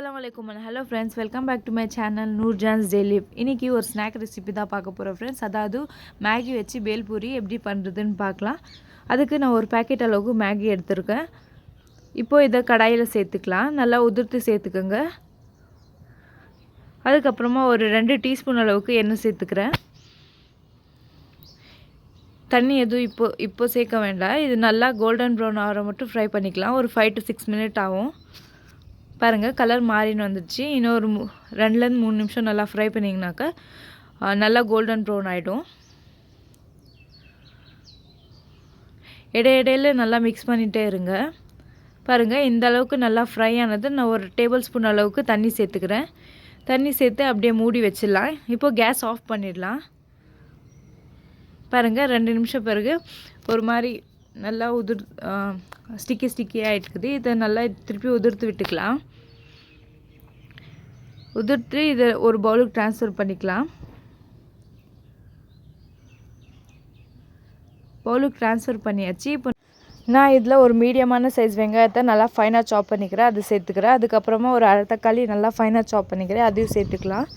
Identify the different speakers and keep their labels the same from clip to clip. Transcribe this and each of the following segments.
Speaker 1: Assalamualaikum and hello friends, welcome back to my channel Noorjahan's Daily. இன்னைக்கு ஒரு snack recipe தான் பார்க்க போறோம் friends. அதாவது மேகி வச்சு பேல் பூரி எப்படி பண்றதுன்னு பார்க்கலாம். அதுக்கு நான் ஒரு பாக்கெட் அளவுக்கு மேகி எடுத்துர்க்கேன். இப்போ இத கடாயில சேர்த்துக்கலாம். நல்லா உதிர்த்து சேர்த்துக்கங்க. அதுக்கு அப்புறமா ஒரு 2 டீஸ்பூன் அளவுக்கு எண்ணெய் சேர்த்துக்கிறேன். தண்ணி எதுவும் இப்போ சேர்க்க வேண்டாம். இது நல்லா கோல்டன் ப்ரௌன் ஆற மட்டும் ஃப்ரை பண்ணிக்கலாம். ஒரு 5 to 6 மினிட் ஆகும். பாருங்க கலர் மாறின வந்துச்சு. இன்னொரு 2 ல இருந்து 3 நிமிஷம் நல்லா ஃப்ரை பண்ணீங்கனாக்க நல்லா கோல்டன் ப்ரௌன் ஆயிடும். இடையில நல்லா மிக்ஸ் பண்ணிட்டே இருங்க. பாருங்க இந்த அளவுக்கு நல்லா ஃப்ரை ஆனது. நான் ஒரு டேபிள் ஸ்பூன் அளவுக்கு தண்ணி சேர்த்துக்கிறேன். தண்ணி சேர்த்து அப்படியே மூடி வச்சிடலாம். இப்போ கேஸ் ஆஃப் பண்ணிடலாம். பாருங்க 2 நிமிஷம் பிறகு ஒரு மாதிரி நல்லா ஸ்டிக்கி ஆயிடுக்குது. இதை நல்லா திருப்பி உதிர்த்து விட்டுக்கலாம். உதிர்த்து இதை ஒரு பவுலுக்கு ட்ரான்ஸ்ஃபர் பண்ணிக்கலாம். பவுலுக்கு ட்ரான்ஸ்ஃபர் பண்ணியாச்சு. இப்போ நான் இதில் ஒரு மீடியமான சைஸ் வெங்காயத்தை நல்லா ஃபைனாக சாப் பண்ணிக்கிறேன். அது சேர்த்துக்கிறேன். அதுக்கப்புறமா ஒரு அரை தக்காளி நல்லா ஃபைனாக சாப் பண்ணிக்கிறேன். அதையும் சேர்த்துக்கலாம்.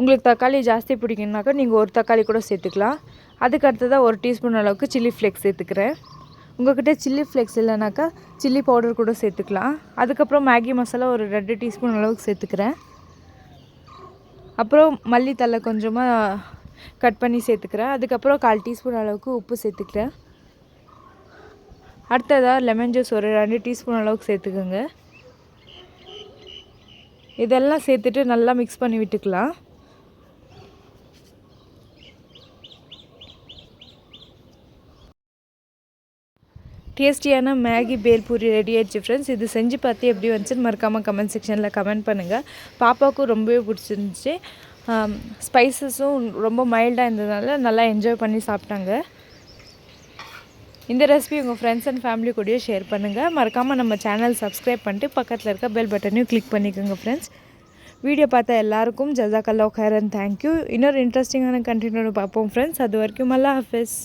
Speaker 1: உங்களுக்கு தக்காளி ஜாஸ்தி பிடிக்கும்னாக்கா நீங்கள் ஒரு தக்காளி கூட சேர்த்துக்கலாம். அதுக்கு அடுத்ததாக ஒரு டீஸ்பூன் அளவுக்கு சில்லி ஃப்ளேக்ஸ் சேர்த்துக்கிறேன். உங்கள்கிட்ட சில்லி ஃப்ளேக்ஸ் இல்லைனாக்கா சில்லி பவுடர் கூட சேர்த்துக்கலாம். அதுக்கப்புறம் மேகி மசாலா ஒரு 2 டீஸ்பூன் அளவுக்கு சேர்த்துக்கிறேன். அப்புறம் மல்லித்தழை கொஞ்சமாக கட் பண்ணி சேர்த்துக்கிறேன். அதுக்கப்புறம் 1/4 டீஸ்பூன் அளவுக்கு உப்பு சேர்த்துக்கிறேன். அடுத்ததாக லெமன் ஜூஸ் ஒரு 2 டீஸ்பூன் அளவுக்கு சேர்த்துக்கோங்க. இதெல்லாம் சேர்த்துட்டு நல்லா மிக்ஸ் பண்ணி விட்டுக்கலாம். டேஸ்டியான மேகி பேல் பூரி ரெடி ஆயிடுச்சு ஃப்ரெண்ட்ஸ். இது செஞ்சு பார்த்து எப்படி வந்துச்சுன்னு மறக்காமல் கமெண்ட் செக்ஷனில் கமெண்ட் பண்ணுங்கள். பாப்பாவுக்கும் ரொம்பவே பிடிச்சிருந்துச்சி. ஸ்பைசஸும் ரொம்ப மைல்டாக இருந்ததுனால நல்லா என்ஜாய் பண்ணி சாப்பிட்டாங்க. இந்த ரெசிபி உங்கள் ஃப்ரெண்ட்ஸ் அண்ட் ஃபேமிலி கூடயே ஷேர் பண்ணுங்கள். மறக்காமல் நம்ம சேனல் சப்ஸ்கிரைப் பண்ணிட்டு பக்கத்தில் இருக்க பெல் பட்டனையும் கிளிக் பண்ணிக்கோங்க ஃப்ரெண்ட்ஸ். வீடியோ பார்த்த எல்லாருக்கும் ஜஸாக்கல்லாஹு கைர் அண்ட் தேங்க்யூ. இன்னொரு இன்ட்ரெஸ்டிங்கான கண்டென்ட்டோட பார்ப்போம் ஃப்ரெண்ட்ஸ். அது வரைக்கும் அல்லாஹ் ஹாஃபிஸ்.